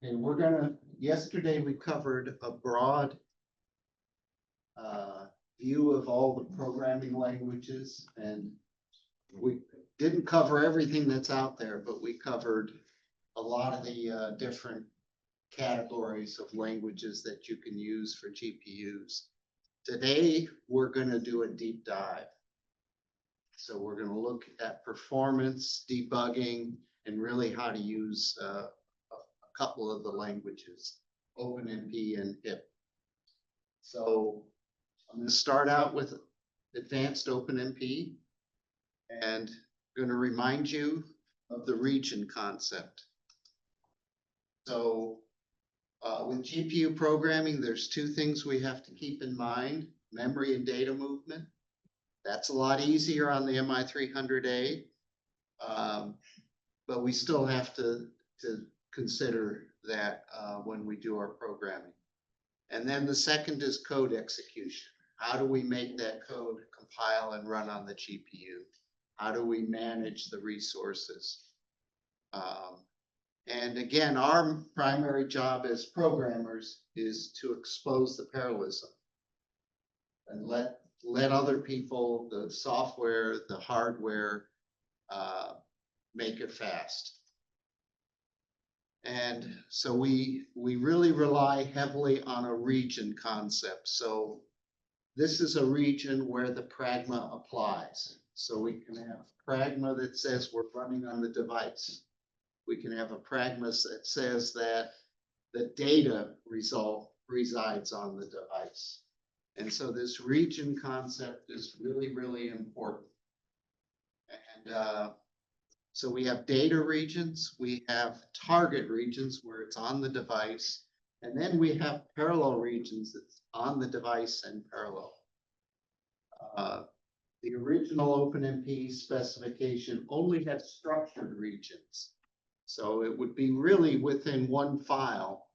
And yesterday we covered a broad view of all the programming languages, and we didn't cover everything that's out there, but we covered a lot of the different categories of languages that you can use for GPUs. Today, we're going to do a deep dive. So we're going to look at performance, debugging, and really how to use a couple of the languages, OpenMP and HIP. So I'm going to start out with advanced OpenMP, and I'm going to remind you of the region concept. So with GPU programming, there's two things we have to keep in mind: memory and data movement. That's a lot easier on the MI300A, but we still have to consider that when we do our programming. And then the second is code execution. How do we make that code compile and run on the GPU? How do we manage the resources? And again, our primary job as programmers is to expose the parallelism and let other people, the software, the hardware, make it fast. And so we really rely heavily on a region concept. So this is a region where the pragma applies. So we can have pragma that says we're running on the device. We can have a pragma that says that the data result resides on the device. And so this region concept is really, really important. And so we have data regions, we have target regions where it's on the device, and then we have parallel regions that's on the device and parallel. The original OpenMP specification only had structured regions. So it would be really within one file,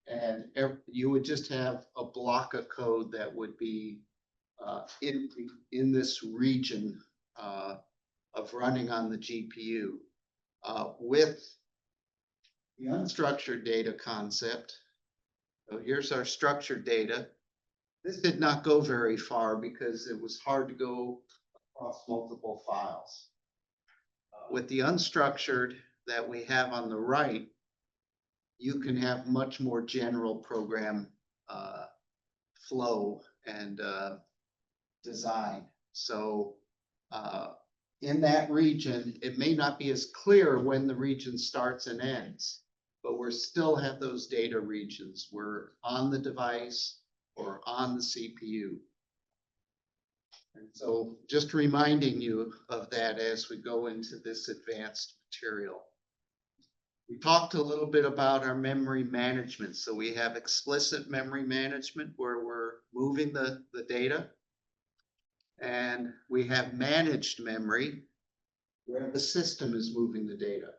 and you would just have a block of code that would be in this region of running on the GPU. With the unstructured data concept, so here's our structured data. This did not go very far because it was hard to go across multiple files. With the unstructured that we have on the right, you can have much more general program flow and design. So in that region, it may not be as clear when the region starts and ends, but we still have those data regions. We're on the device or on the CPU. And so just reminding you of that as we go into this advanced material. We talked a little bit about our memory management. So we have explicit memory management where we're moving the data. And we have managed memory where the system is moving the data.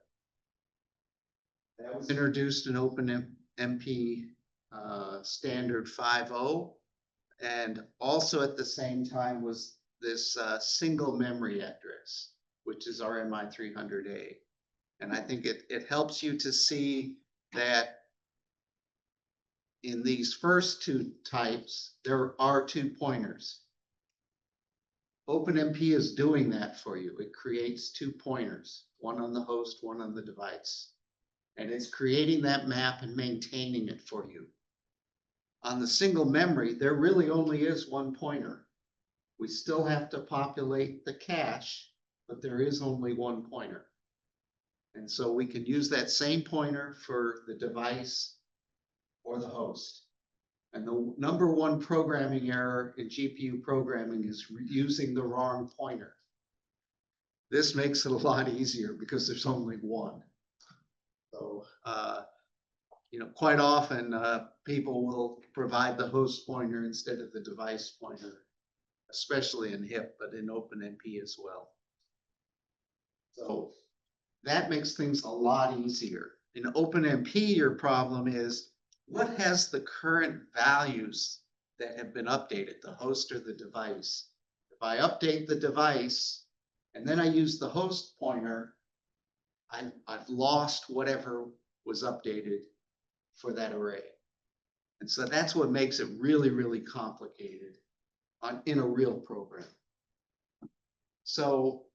That was introduced in OpenMP standard 5.0. And also at the same time was this single memory address, which is our MI300A. And I think it helps you to see that in these first two types, there are two pointers. OpenMP is doing that for you. It creates two pointers, one on the host, one on the device. And it's creating that map and maintaining it for you. On the single memory, there really only is one pointer. We still have to populate the cache, but there is only one pointer. And so we can use that same pointer for the device or the host. And the number one programming error in GPU programming is using the wrong pointer. This makes it a lot easier because there's only one. So, quite often people will provide the host pointer instead of the device pointer, especially in HIP, but in OpenMP as well. So that makes things a lot easier. In OpenMP, your problem is what has the current values that have been updated, the host or the device. If I update the device and then I use the host pointer, I've lost whatever was updated for that array. And so that's what makes it really, really complicated in a real program. So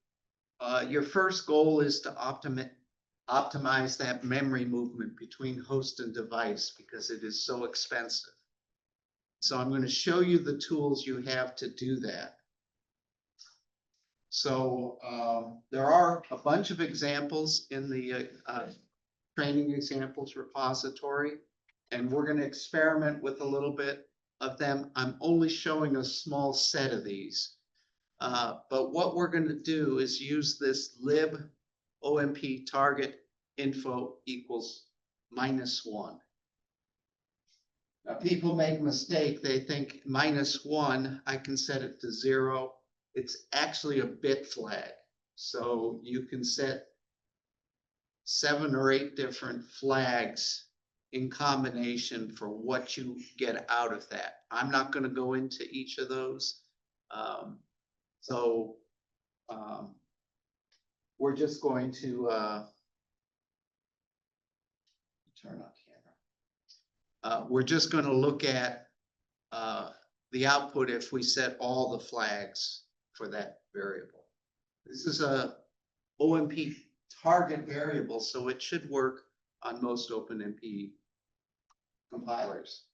your first goal is to optimize that memory movement between host and device because it is so expensive. So I'm going to show you the tools you have to do that. So there are a bunch of examples in the training examples repository, and we're going to experiment with a little bit of them. I'm only showing a small set of these. But what we're going to do is use this lib OMP target info equals -1. Now, people make a mistake. They think -1, I can set it to 0. It's actually a bit flag. So you can set 7 or 8 different flags in combination for what you get out of that. I'm not going to go into each of those. We're just going to turn on camera. We're just going to look at the output if we set all the flags for that variable. This is a OMP target variable, so it should work on most OpenMP compilers.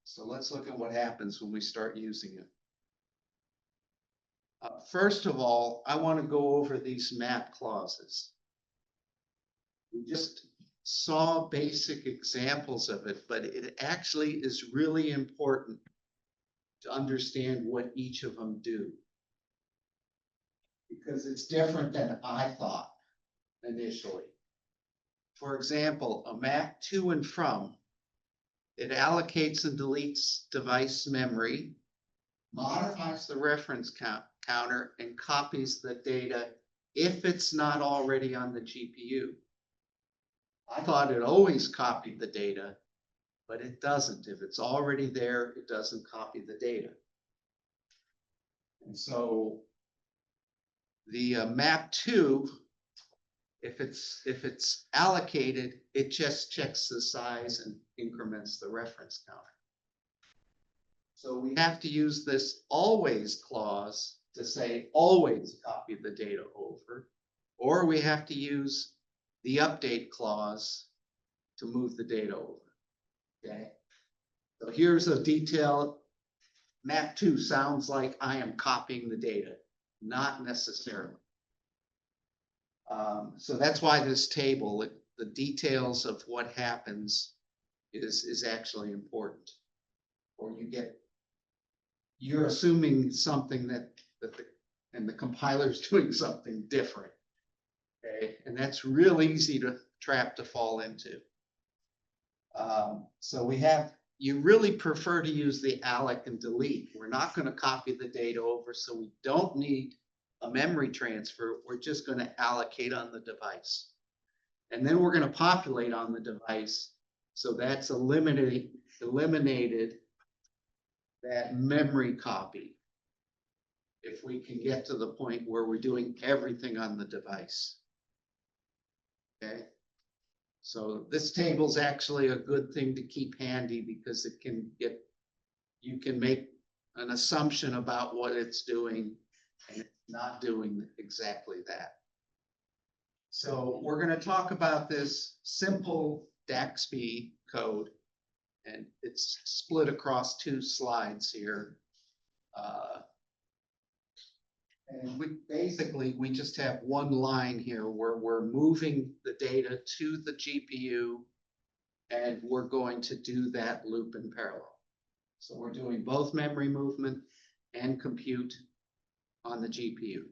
So let's look at what happens when we start using it. First of all, I want to go over these map clauses. We just saw basic examples of it, but it actually is really important to understand what each of them do, because it's different than I thought initially. For example, a map to and from, it allocates and deletes device memory, modifies the reference counter, and copies the data if it's not already on the GPU. I thought it always copied the data, but it doesn't. If it's already there, it doesn't copy the data. And so the map to, if it's allocated, it just checks the size and increments the reference counter. So we have to use this always clause to say always copy the data over, or we have to use the update clause to move the data over. Okay. So here's a detail. Map to sounds like I am copying the data, not necessarily. So that's why this table, the details of what happens is actually important. Or you're assuming something that the compiler's doing something different. Okay, and that's real easy to fall into. So you really prefer to use the alloc and delete. We're not going to copy the data over, so we don't need a memory transfer. We're just going to allocate on the device. And then we're going to populate on the device. So that's eliminated that memory copy, if we can get to the point where we're doing everything on the device. Okay, so this table is actually a good thing to keep handy because you can make an assumption about what it's doing and it's not doing exactly that. So we're going to talk about this simple DAXB code, and it's split across 2 slides here. And we just have one line here where we're moving the data to the GPU, and we're going to do that loop in parallel. So we're doing both memory movement and compute on the GPU.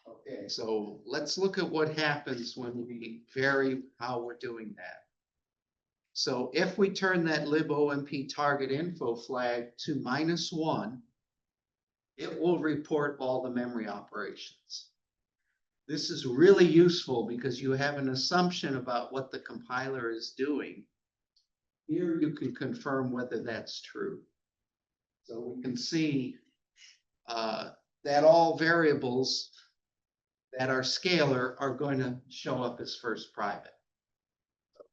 Okay, so let's look at what happens when we vary how we're doing that. So if we turn that libomp target info flag to -1, it will report all the memory operations. This is really useful because you have an assumption about what the compiler is doing. Here you can confirm whether that's true. So we can see that all variables that are scalar are going to show up as first private.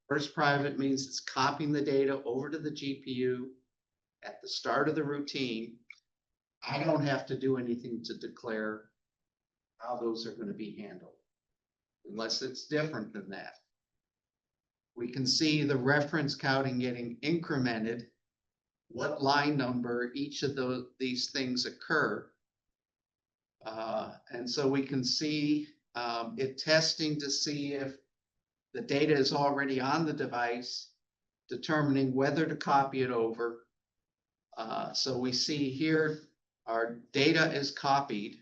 First private means it's copying the data over to the GPU at the start of the routine. I don't have to do anything to declare how those are going to be handled, unless it's different than that. We can see the reference counting getting incremented, what line number each of these things occur. And so we can see it testing to see if the data is already on the device, determining whether to copy it over. So we see here our data is copied.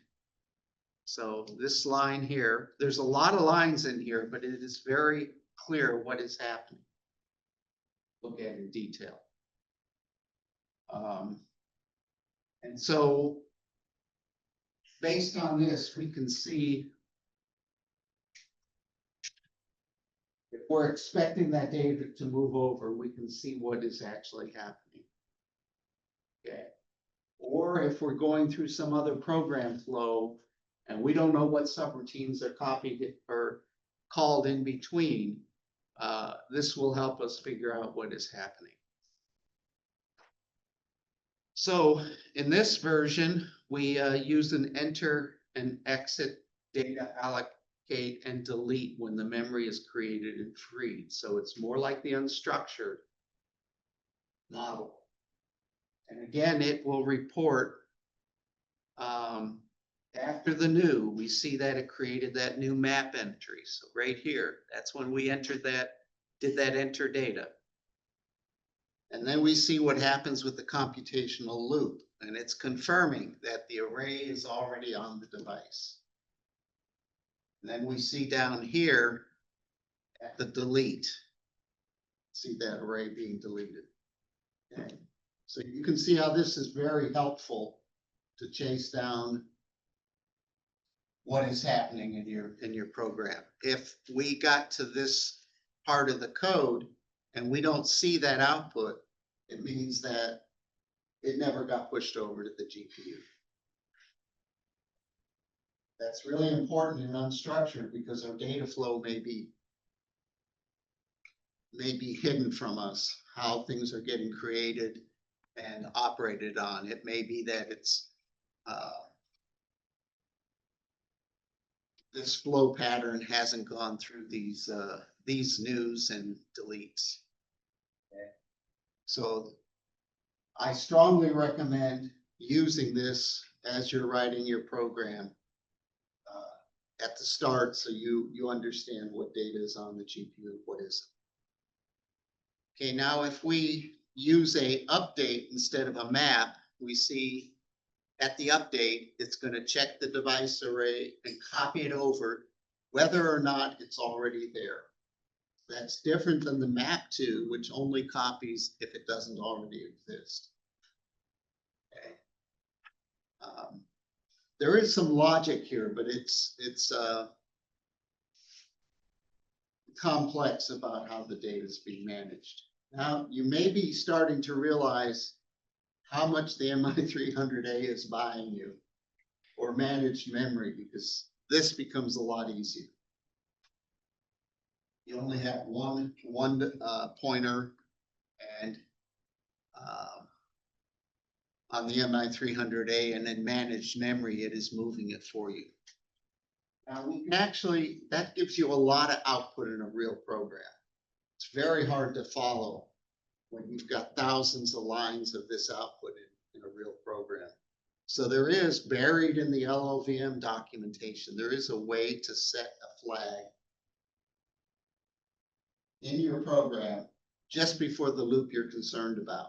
So this line here, there's a lot of lines in here, but it is very clear what is happening. Look at it in detail. And so based on this, we can see if we're expecting that data to move over, we can see what is actually happening. Okay. Or if we're going through some other program flow and we don't know what subroutines are copied or called in between, this will help us figure out what is happening. So in this version, we use an enter and exit data allocate and delete when the memory is created and freed. So it's more like the unstructured model. And again, it will report after the new, we see that it created that new map entry. So right here, that's when we entered that, did that enter data. And then we see what happens with the computational loop, and it's confirming that the array is already on the device. And then we see down here at the delete, see that array being deleted. Okay. So you can see how this is very helpful to chase down what is happening in your program. If we got to this part of the code and we don't see that output, it means that it never got pushed over to the GPU. That's really important in unstructured because our data flow may be hidden from us, how things are getting created and operated on. It may be that it's this flow pattern hasn't gone through these news and deletes. Okay. So I strongly recommend using this as you're writing your program at the start, so you understand what data is on the GPU, what isn't. Okay, now if we use a update instead of a map, we see at the update, it's going to check the device array and copy it over, whether or not it's already there. That's different than the map to, which only copies if it doesn't already exist. Okay. There is some logic here, but it's complex about how the data is being managed. Now, you may be starting to realize how much the MI300A is buying you, or managed memory, because this becomes a lot easier. You only have one pointer, and on the MI300A, and then managed memory, it is moving it for you. Now we can actually, that gives you a lot of output in a real program. It's very hard to follow when you've got thousands of lines of this output in a real program. So there is, buried in the LLVM documentation, there is a way to set a flag in your program just before the loop you're concerned about.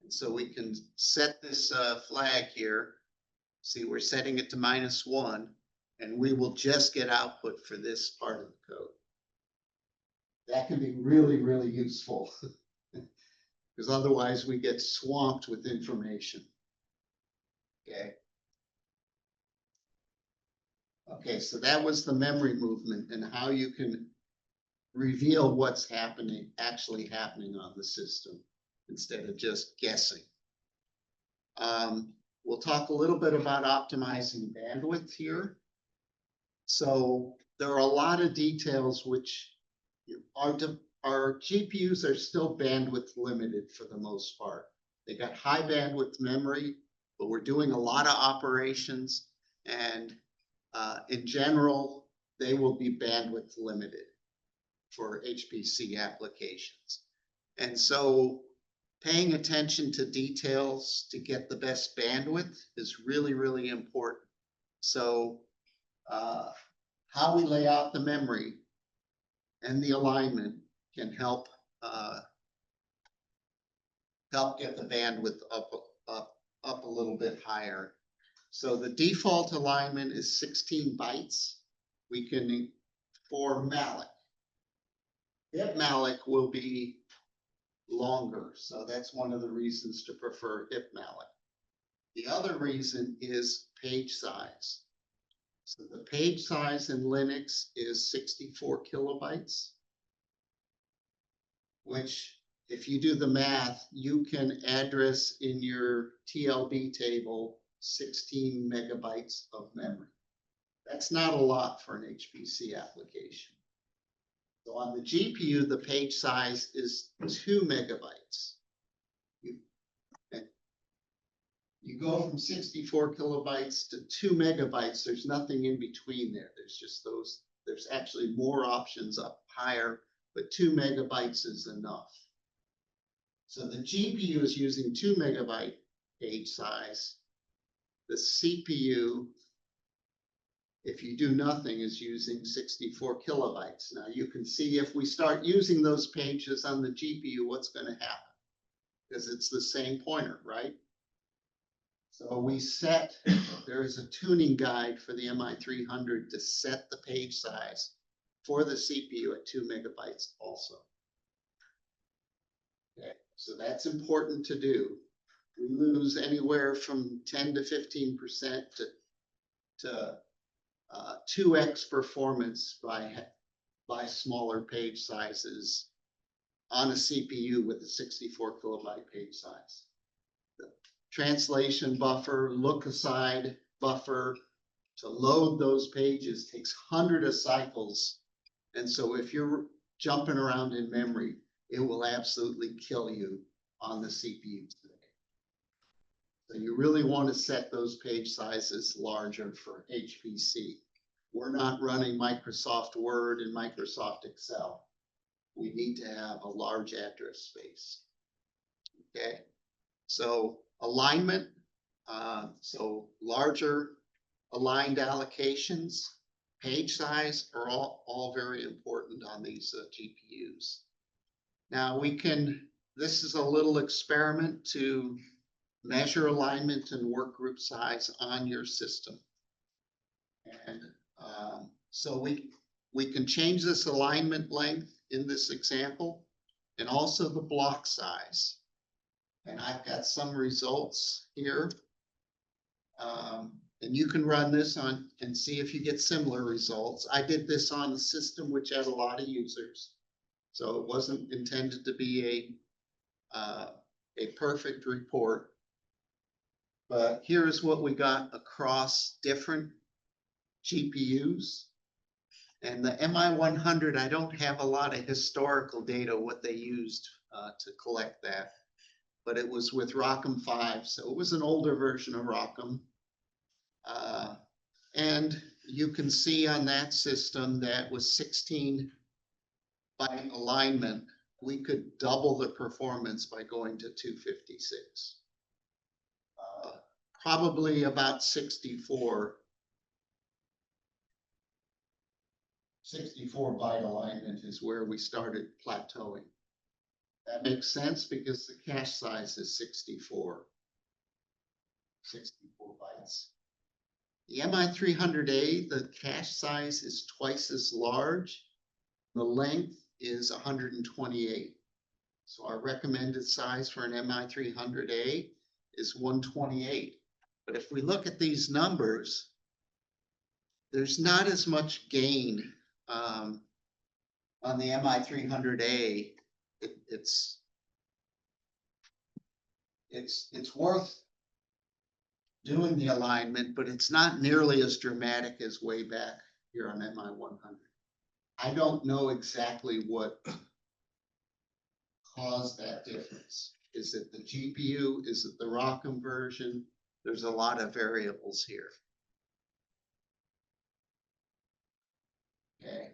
And so we can set this flag here. See, we're setting it to -1, and we will just get output for this part of the code. That can be really, really useful because otherwise we get swamped with information. Okay. Okay, so that was the memory movement and how you can reveal what's actually happening on the system instead of just guessing. We'll talk a little bit about optimizing bandwidth here. So there are a lot of details which our GPUs are still bandwidth limited for the most part. They got high bandwidth memory, but we're doing a lot of operations, and in general, they will be bandwidth limited for HPC applications. And so paying attention to details to get the best bandwidth is really, really important. So how we lay out the memory and the alignment can help get the bandwidth up a little bit higher. So the default alignment is 16 bytes. We can, for malloc. If malloc will be longer, so that's one of the reasons to prefer if malloc. The other reason is page size. So the page size in Linux is 64 kilobytes, which if you do the math, you can address in your TLB table 16 megabytes of memory. That's not a lot for an HPC application. So on the GPU, the page size is 2 megabytes. You go from 64 kilobytes to 2 megabytes. There's nothing in between there. There's just those. There's actually more options up higher, but 2 megabytes is enough. So the GPU is using 2 megabyte page size. The CPU, if you do nothing, is using 64 kilobytes. Now you can see if we start using those pages on the GPU, what's going to happen, because it's the same pointer, right? So we set, there is a tuning guide for the MI300 to set the page size for the CPU at 2 megabytes also. Okay, so that's important to do. We lose anywhere from 10 to 15% to 2x performance by smaller page sizes on a CPU with a 64 kilobyte page size. The translation buffer, look aside buffer to load those pages takes hundreds of cycles. And so if you're jumping around in memory, it will absolutely kill you on the CPU today. So you really want to set those page sizes larger for HPC. We're not running Microsoft Word and Microsoft Excel. We need to have a large address space. Okay, so alignment, so larger aligned allocations, page size are all very important on these GPUs. Now this is a little experiment to measure alignment and work group size on your system. And so we can change this alignment length in this example and also the block size. And I've got some results here. And you can run this on and see if you get similar results. I did this on a system which had a lot of users. So it wasn't intended to be a perfect report. But here's what we got across different GPUs. And the MI100, I don't have a lot of historical data, what they used to collect that. But it was with ROCm 5, so it was an older version of ROCm. And you can see on that system that with 16 byte alignment, we could double the performance by going to 256. Probably about 64 byte alignment is where we started plateauing. That makes sense because the cache size is 64 bytes. The MI300A, the cache size is twice as large. The length is 128. So our recommended size for an MI300A is 128. But if we look at these numbers, there's not as much gain on the MI300A. It's worth doing the alignment, but it's not nearly as dramatic as way back here on MI100. I don't know exactly what caused that difference. Is it the GPU? Is it the raw conversion? There's a lot of variables here. Okay.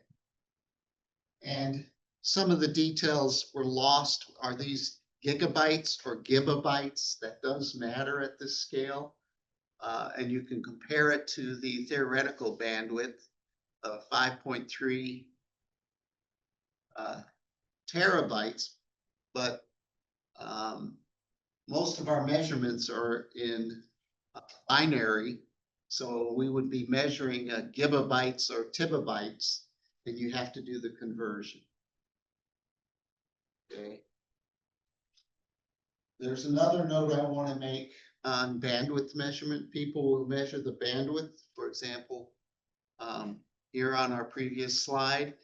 And some of the details were lost. Are these gigabytes or gigabytes? That does matter at this scale. And you can compare it to the theoretical bandwidth of 5.3 terabytes, but most of our measurements are in binary, so we would be measuring gigabytes or tibibytes, and you have to do the conversion. Okay. There's another note I want to make on bandwidth measurement. People will measure the bandwidth, for example, here on our previous slide.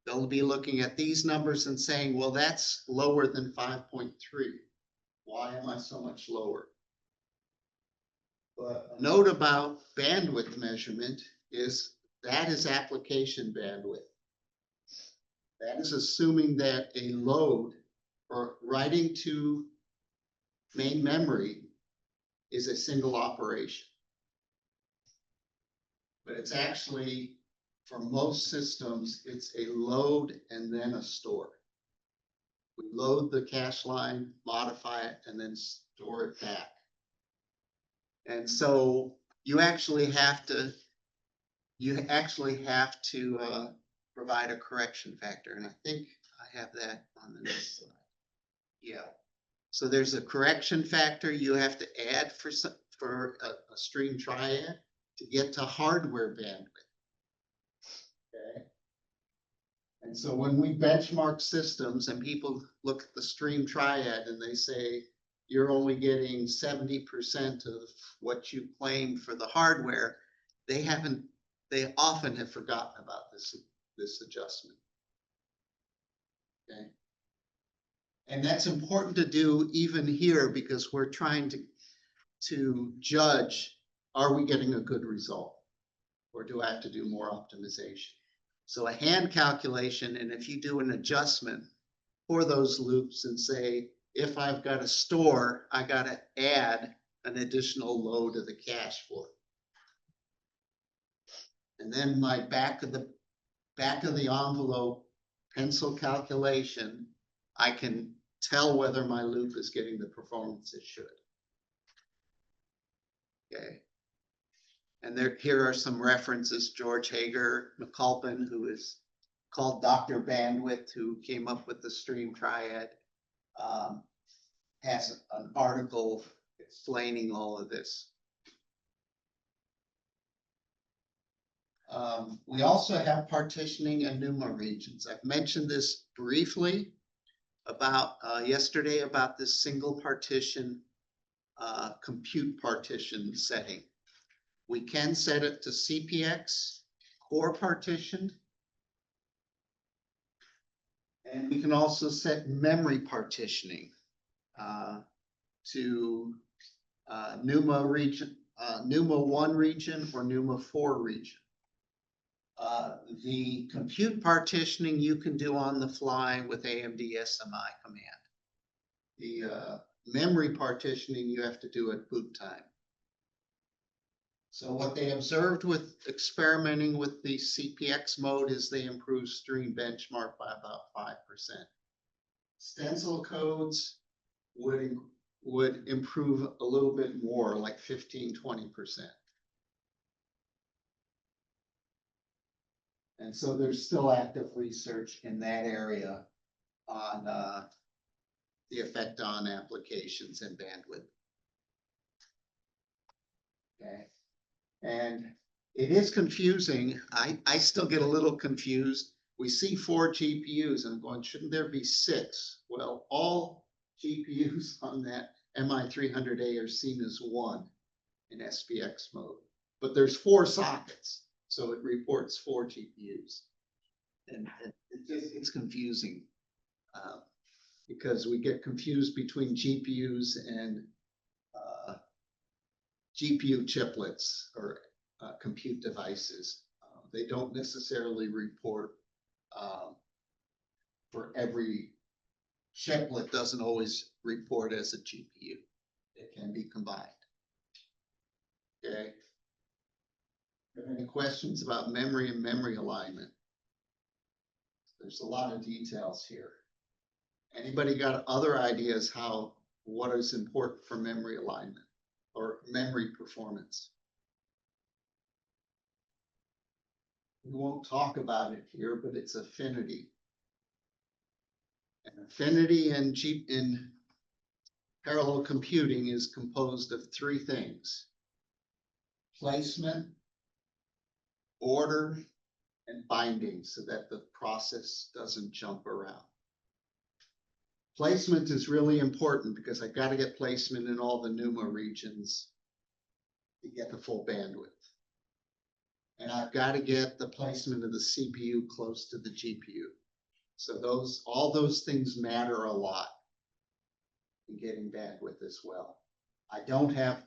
They'll be looking at these numbers and saying, well, that's lower than 5.3. Why am I so much lower? But a note about bandwidth measurement is that is application bandwidth. That is assuming that a load for writing to main memory is a single operation. But it's actually, for most systems, it's a load and then a store. We load the cache line, modify it, and then store it back. And so you actually have to provide a correction factor. And I think I have that on the next slide. Yeah. So there's a correction factor you have to add for a stream triad to get to hardware bandwidth. Okay. And so when we benchmark systems and people look at the stream triad and they say, you're only getting 70% of what you claim for the hardware, they often have forgotten about this adjustment. Okay. And that's important to do even here because we're trying to judge, are we getting a good result? Or do I have to do more optimization? So a hand calculation, and if you do an adjustment for those loops and say, if I've got a store, I got to add an additional load of the cache for it. And then my back of the envelope pencil calculation, I can tell whether my loop is getting the performance it should. Okay. And here are some references. George Hager McAlpin, who is called Dr. Bandwidth, who came up with the stream triad, has an article explaining all of this. We also have partitioning and NUMA regions. I've mentioned this briefly about yesterday about this single partition compute partition setting. We can set it to CPX core partition. And we can also set memory partitioning to NUMA region, NUMA 1 region or NUMA 4 region. The compute partitioning you can do on the fly with AMD SMI command. The memory partitioning you have to do at boot time. So what they observed with experimenting with the CPX mode is they improved stream benchmark by about 5%. Stencil codes would improve a little bit more, like 15–20%. And so there's still active research in that area on the effect on applications and bandwidth. Okay. And it is confusing. I still get a little confused. We see 4 GPUs and I'm going, shouldn't there be 6? Well, all GPUs on that MI300A are seen as 1 in SPX mode, but there's 4 sockets. So it reports 4 GPUs. And it's confusing because we get confused between GPUs and GPU chiplets or compute devices. They don't necessarily report for every chiplet doesn't always report as a GPU. It can be combined. Okay. Any questions about memory and memory alignment? There's a lot of details here. Anybody got other ideas what is important for memory alignment or memory performance? We won't talk about it here, but it's affinity. And affinity in parallel computing is composed of three things: placement, order, and binding, so that the process doesn't jump around. Placement is really important because I got to get placement in all the NUMA regions to get the full bandwidth. And I've got to get the placement of the CPU close to the GPU. So all those things matter a lot in getting bandwidth as well. I don't have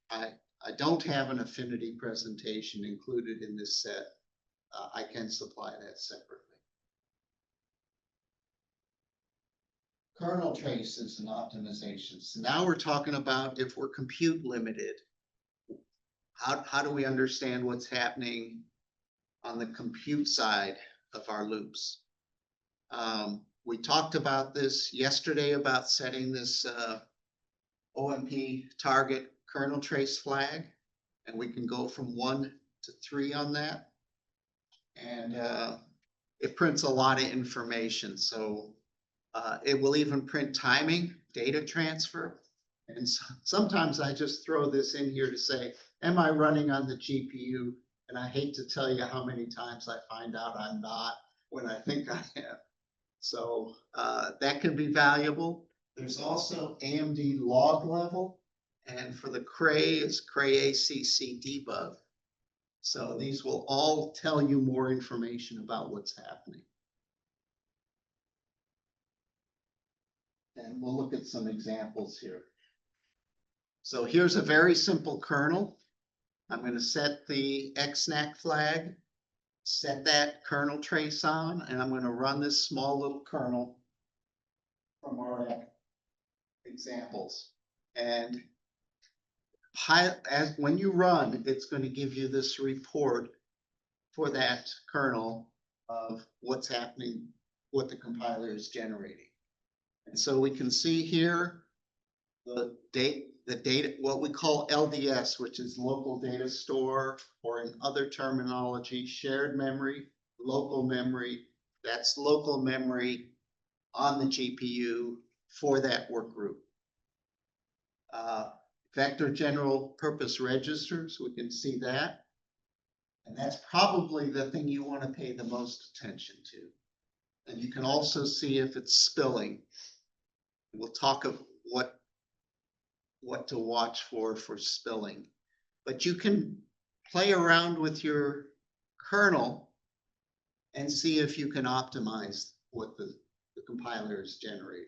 an affinity presentation included in this set. I can supply that separately. Kernel traces and optimizations. So now we're talking about if we're compute limited, how do we understand what's happening on the compute side of our loops? We talked about this yesterday about setting this OMP target kernel trace flag, and we can go from 1 to 3 on that. And it prints a lot of information. So it will even print timing, data transfer. And sometimes I just throw this in here to say, am I running on the GPU? And I hate to tell you how many times I find out I'm not when I think I am. So that can be valuable. There's also AMD log level. And for the Cray, it's Cray ACC debug. So these will all tell you more information about what's happening. And we'll look at some examples here. So here's a very simple kernel. I'm going to set the XNAC flag, set that kernel trace on, and I'm going to run this small little kernel from our examples. And when you run, it's going to give you this report for that kernel of what's happening, what the compiler is generating. And so we can see here the data, what we call LDS, which is local data store, or in other terminology, shared memory, local memory. That's local memory on the GPU for that work group. Vector general purpose registers, we can see that. And that's probably the thing you want to pay the most attention to. And you can also see if it's spilling. We'll talk of what to watch for spilling. But you can play around with your kernel and see if you can optimize what the compiler is generating.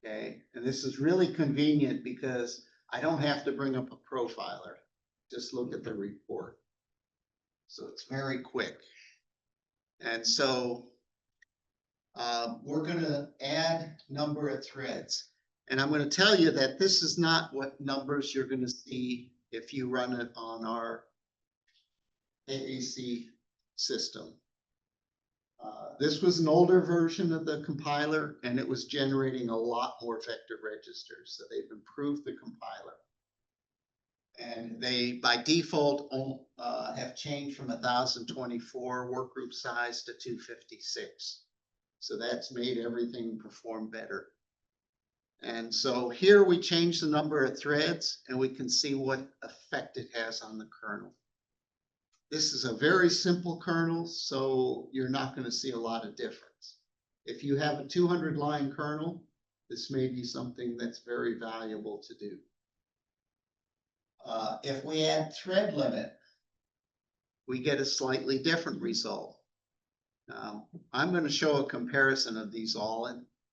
Okay, and this is really convenient because I don't have to bring up a profiler. Just look at the report. So it's very quick. And so we're going to add number of threads. And I'm going to tell you that this is not what numbers you're going to see if you run it on our AAC system. This was an older version of the compiler, and it was generating a lot more vector registers. So they've improved the compiler. And they, by default, have changed from 1024 workgroup size to 256. So that's made everything perform better. And so here we change the number of threads, and we can see what effect it has on the kernel. This is a very simple kernel, so you're not going to see a lot of difference. If you have a 200-line kernel, this may be something that's very valuable to do. If we add thread limit, we get a slightly different result. I'm going to show a comparison of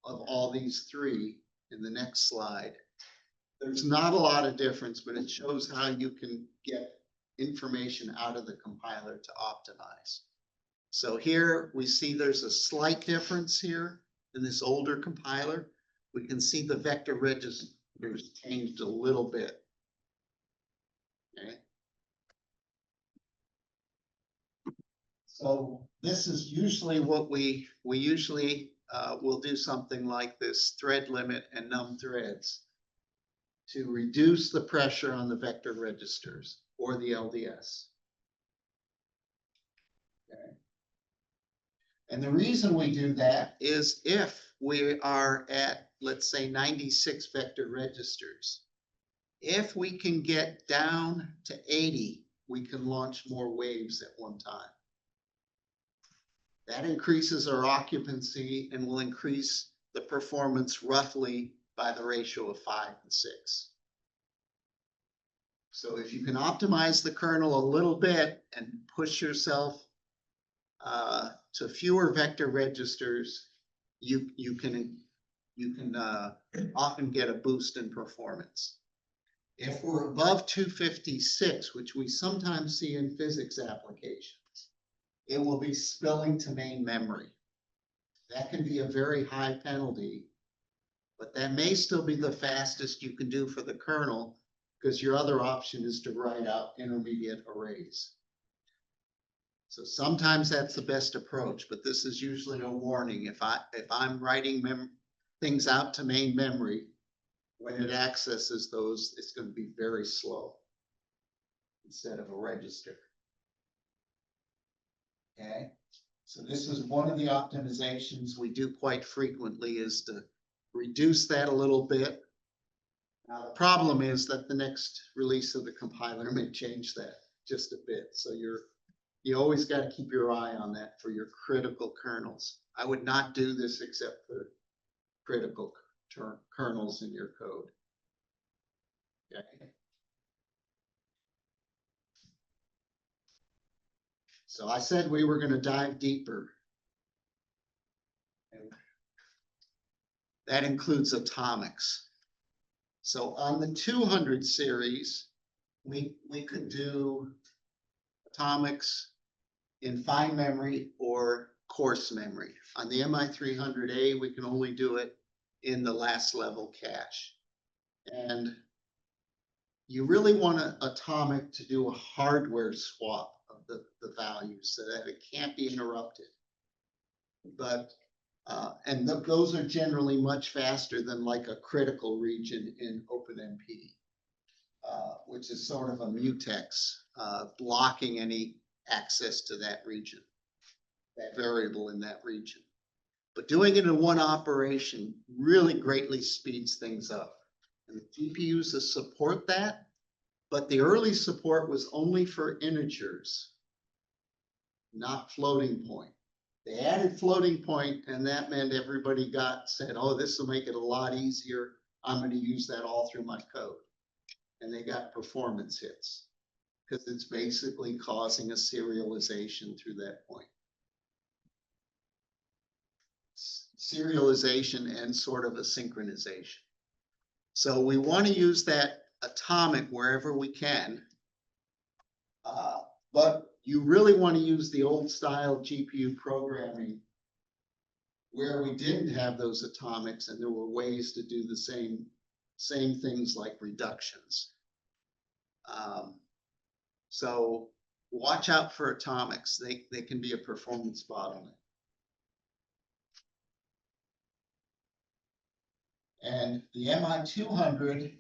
all these three in the next slide. There's not a lot of difference, but it shows how you can get information out of the compiler to optimize. So here we see there's a slight difference here in this older compiler. We can see the vector registers changed a little bit. Okay. So this is usually what we usually will do something like this: thread limit and num threads to reduce the pressure on the vector registers or the LDS. Okay. And the reason we do that is if we are at, let's say, 96 vector registers, if we can get down to 80, we can launch more waves at one time. That increases our occupancy and will increase the performance roughly by the ratio of 5 and 6. So if you can optimize the kernel a little bit and push yourself to fewer vector registers, you can often get a boost in performance. If we're above 256, which we sometimes see in physics applications, it will be spilling to main memory. That can be a very high penalty, but that may still be the fastest you can do for the kernel, because your other option is to write out intermediate arrays. So sometimes that's the best approach, but this is usually a warning. If I'm writing things out to main memory, when it accesses those, it's going to be very slow instead of a register. Okay, so this is one of the optimizations we do quite frequently, is to reduce that a little bit. Now, the problem is that the next release of the compiler may change that just a bit. So you always got to keep your eye on that for your critical kernels. I would not do this except for critical kernels in your code. Okay. So I said we were going to dive deeper. And that includes atomics. So on the 200 series, we could do atomics in fine memory or coarse memory. On the MI300A, we can only do it in the last level cache. And you really want an atomic to do a hardware swap of the values so that it can't be interrupted. But and those are generally much faster than like a critical region in OpenMP, which is sort of a mutex, blocking any access to that region, that variable in that region. But doing it in one operation really greatly speeds things up. And the GPUs that support that, but the early support was only for integers, not floating point. They added floating point, and that meant everybody said, oh, this will make it a lot easier. I'm going to use that all through my code. And they got performance hits because it's basically causing a serialization through that point. Serialization and sort of a synchronization. So we want to use that atomic wherever we can, but you really want to use the old style GPU programming where we didn't have those atomics and there were ways to do the same things like reductions. So watch out for atomics. They can be a performance bottleneck. And the MI200,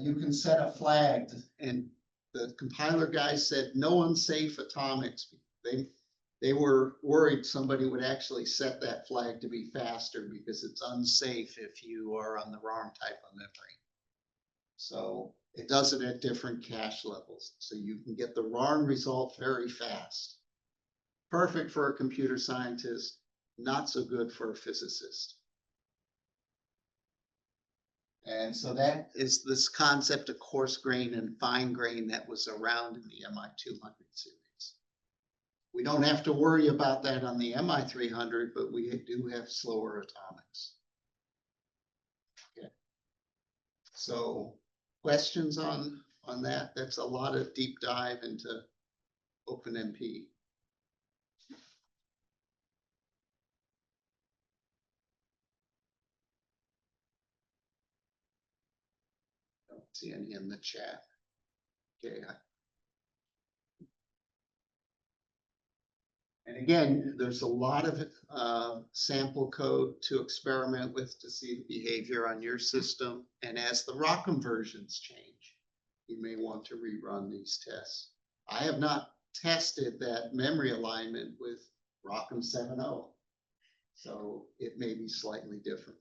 you can set a flag, and the compiler guys said no unsafe atomics. They were worried somebody would actually set that flag to be faster because it's unsafe if you are on the wrong type of memory. So it does it at different cache levels. So you can get the wrong result very fast. Perfect for a computer scientist, not so good for a physicist. And so that is this concept of coarse grain and fine grain that was around in the MI200 series. We don't have to worry about that on the MI300, but we do have slower atomics. Okay. So questions on on that. That's a lot of deep dive into OpenMP. Don't see any in the chat. Okay. And again, there's a lot of sample code to experiment with to see the behavior on your system. And as the ROCm versions change, you may want to rerun these tests. I have not tested that memory alignment with ROCm 7.0, so it may be slightly different.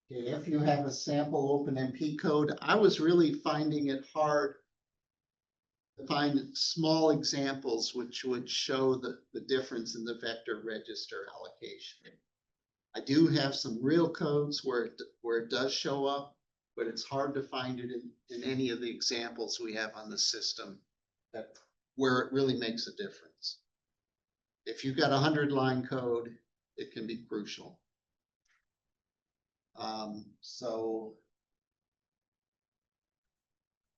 Okay, if you have a sample OpenMP code, I was really finding it hard to find small examples which would show the difference in the vector register allocation. I do have some real codes where it does show up, but it's hard to find it in any of the examples we have on the system where it really makes a difference. If you've got 100-line code, it can be crucial. So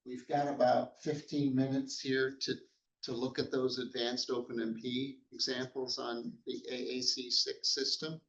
we've got about 15 minutes here to look at those advanced OpenMP examples on the AAC6 system.